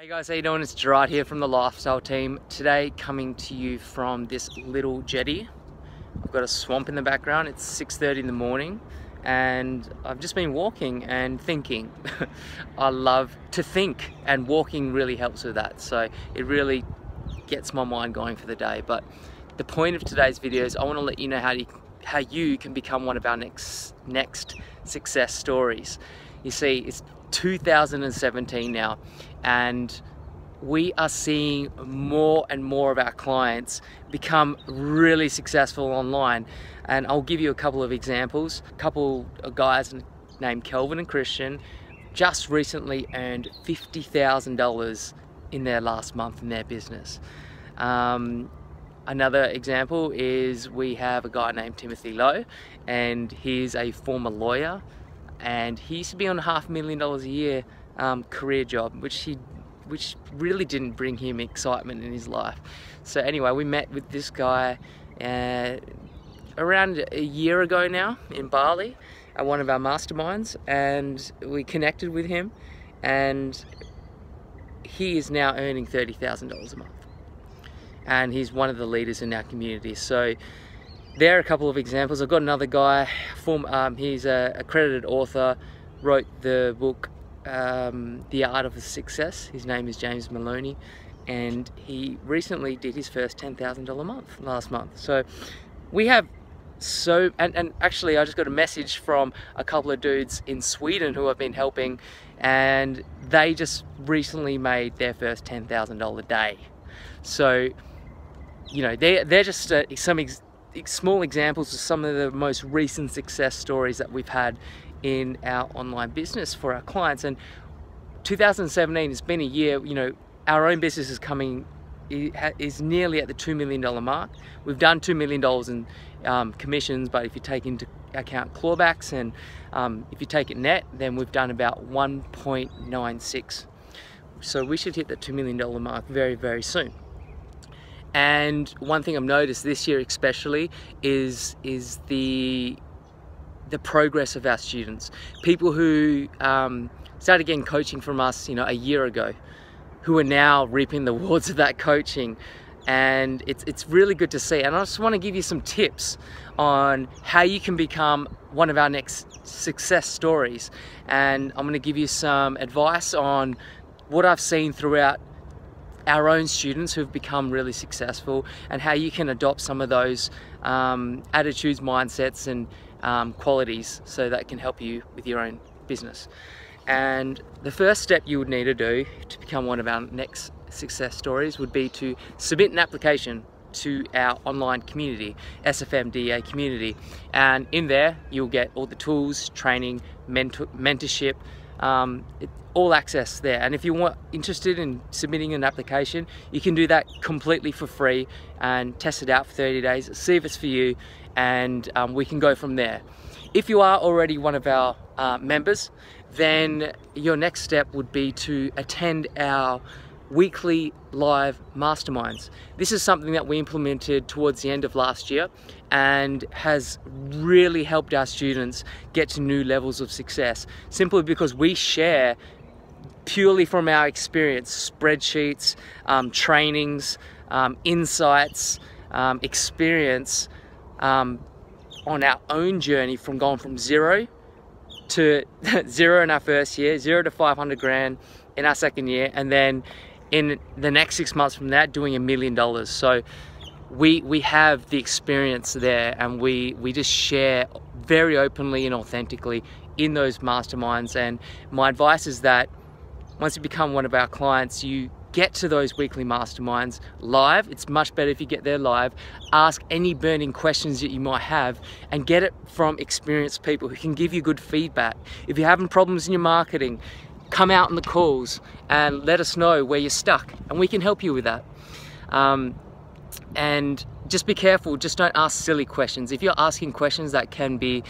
Hey guys, how you doing? It's Gerard here from the Lifestyle team. Today coming to you from this little jetty. I've got a swamp in the background. It's 6:30 in the morning and I've just been walking and thinking. I love to think and walking really helps with that. So it really gets my mind going for the day. But the point of today's video is I want to let you know how you can become one of our next success stories. You see, it's 2017 now, and we are seeing more and more of our clients become really successful online. And I'll give you a couple of examples. A couple of guys named Kelvin and Christian just recently earned $50,000 in their last month in their business. Another example is we have a guy named Timothy Lowe, and he's a former lawyer, and he used to be on $500,000 a year career job, which really didn't bring him excitement in his life. So anyway, we met with this guy around a year ago now in Bali at one of our masterminds, and we connected with him, and he is now earning $30,000 a month, and he's one of the leaders in our community. So there are a couple of examples. I've got another guy, he's an accredited author, wrote the book The Art of Success. His name is James Maloney, and he recently did his first $10,000 month last month. So we have and actually I just got a message from a couple of dudes in Sweden who I've been helping, and they just recently made their first $10,000 a day. So, you know, they're just some small examples of some of the most recent success stories that we've had in our online business for our clients. And 2017 has been a year, you know, our own business is nearly at the $2 million mark. We've done $2 million in commissions, but if you take into account clawbacks and if you take it net, then we've done about 1.96. So we should hit the $2 million mark very, very soon. And one thing I've noticed this year especially is the progress of our students. People who started getting coaching from us, you know, a year ago, who are now reaping the rewards of that coaching. And it's really good to see. And I just want to give you some tips on how you can become one of our next success stories. And I'm going to give you some advice on what I've seen throughout our own students who've become really successful, and how you can adopt some of those attitudes, mindsets, and qualities so that can help you with your own business. And the first step you would need to do to become one of our next success stories would be to submit an application to our online community, SFMDA community. And in there you'll get all the tools, training, mentorship, all access there. And if you're interested in submitting an application, you can do that completely for free and test it out for 30 days, see if it's for you, and we can go from there. If you are already one of our members, then your next step would be to attend our weekly live masterminds. This is something that we implemented towards the end of last year and has really helped our students get to new levels of success, simply because we share purely from our experience, spreadsheets, trainings, insights, experience on our own journey from going from zero in our first year, 0 to 500 grand in our second year, and then in the next 6 months from that doing $1 million. So we have the experience there, and we just share very openly and authentically in those masterminds. And my advice is that once you become one of our clients, you get to those weekly masterminds live. It's much better if you get there live. Ask any burning questions that you might have and get it from experienced people who can give you good feedback. If you're having problems in your marketing, come out on the calls and let us know where you're stuck, and we can help you with that. And just be careful, just don't ask silly questions. If you're asking questions that can be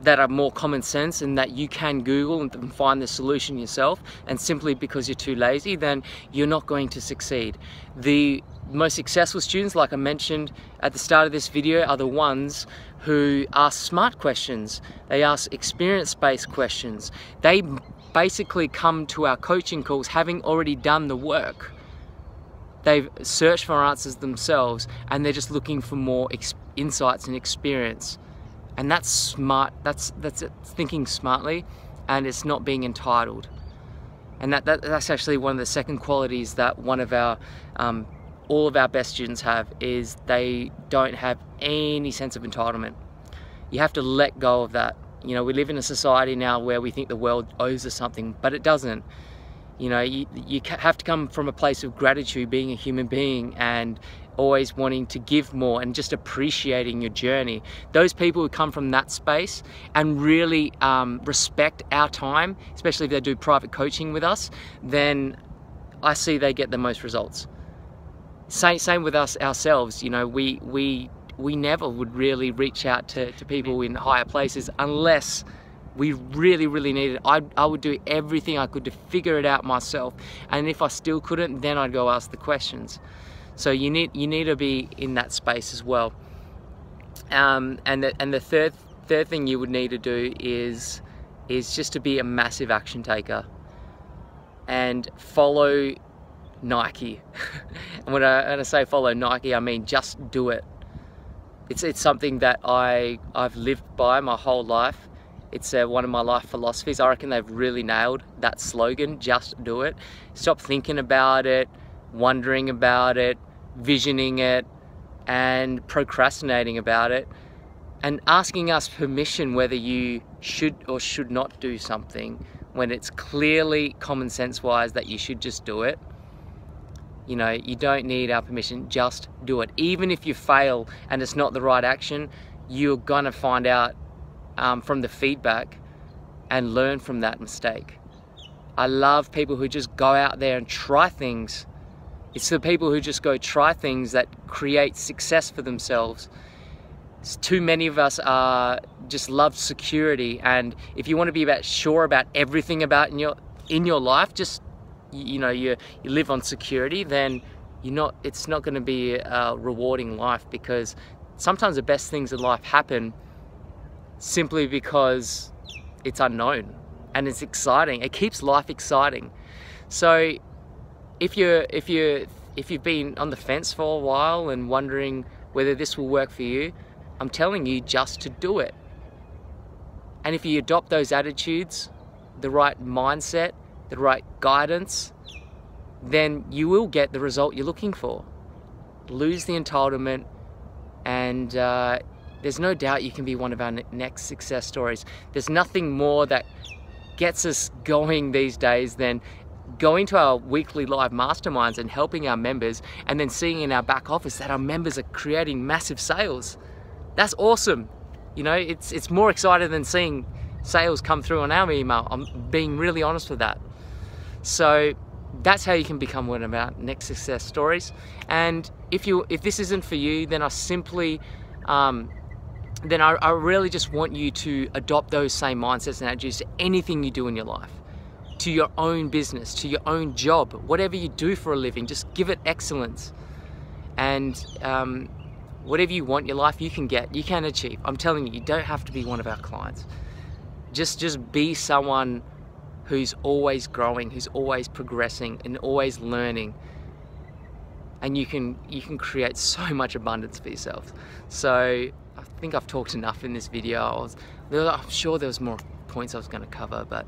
that are more common sense and that you can Google and find the solution yourself, and simply because you're too lazy, then you're not going to succeed. The most successful students, like I mentioned at the start of this video, are the ones who ask smart questions. They ask experience-based questions. They basically come to our coaching calls having already done the work. They've searched for answers themselves, and they're just looking for more insights and experience. And that's smart. That's thinking smartly, and it's not being entitled. And that's actually one of the second qualities that one of our all of our best students have, is they don't have any sense of entitlement. You have to let go of that. You know, we live in a society now where we think the world owes us something, but it doesn't. You know, you have to come from a place of gratitude, being a human being, and always wanting to give more and just appreciating your journey. Those people who come from that space and really respect our time, especially if they do private coaching with us, then I see they get the most results. Same with us ourselves. You know, we never would really reach out to people in higher places unless we really needed it. I would do everything I could to figure it out myself, and if I still couldn't, then I'd go ask the questions. So you need to be in that space as well. And the third thing you would need to do is just to be a massive action taker and follow Nike. And when I say follow Nike, I mean just do it. It's something that I've lived by my whole life. It's one of my life philosophies. I reckon they've really nailed that slogan, just do it. Stop thinking about it, wondering about it, visioning it, and procrastinating about it, and asking us permission whether you should or should not do something when it's clearly common sense wise that you should just do it. You know, you don't need our permission, just do it. Even if you fail and it's not the right action, you're gonna find out from the feedback and learn from that mistake. I love people who just go out there and try things. It's the people who just go try things that create success for themselves. Too many of us just love security, and if you want to be sure about everything about in your life, just you live on security, then it's not going to be a rewarding life, because sometimes the best things in life happen simply because it's unknown and it's exciting. It keeps life exciting. So if you've been on the fence for a while and wondering whether this will work for you, I'm telling you just to do it. And if you adopt those attitudes, the right mindset, the right guidance, then you will get the result you're looking for. Lose the entitlement, and there's no doubt you can be one of our next success stories. There's nothing more that gets us going these days than going to our weekly live masterminds and helping our members, and then seeing in our back office that our members are creating massive sales. That's awesome. You know, it's more exciting than seeing sales come through on our email. I'm being really honest with that. So that's how you can become one of our next success stories. And if this isn't for you, then I really just want you to adopt those same mindsets and attitudes to anything you do in your life, to your own business, to your own job, whatever you do for a living. Just give it excellence, and whatever you want in your life, you can achieve. I'm telling you, you don't have to be one of our clients. Just be someone who's always growing, who's always progressing and always learning, and you can create so much abundance for yourself. So I think I've talked enough in this video. I'm sure there was more points I was going to cover, but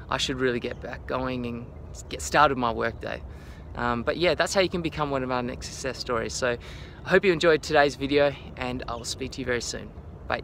I should really get back going and get started my workday. But yeah, that's how you can become one of our next success stories. So I hope you enjoyed today's video, and I will speak to you very soon. Bye.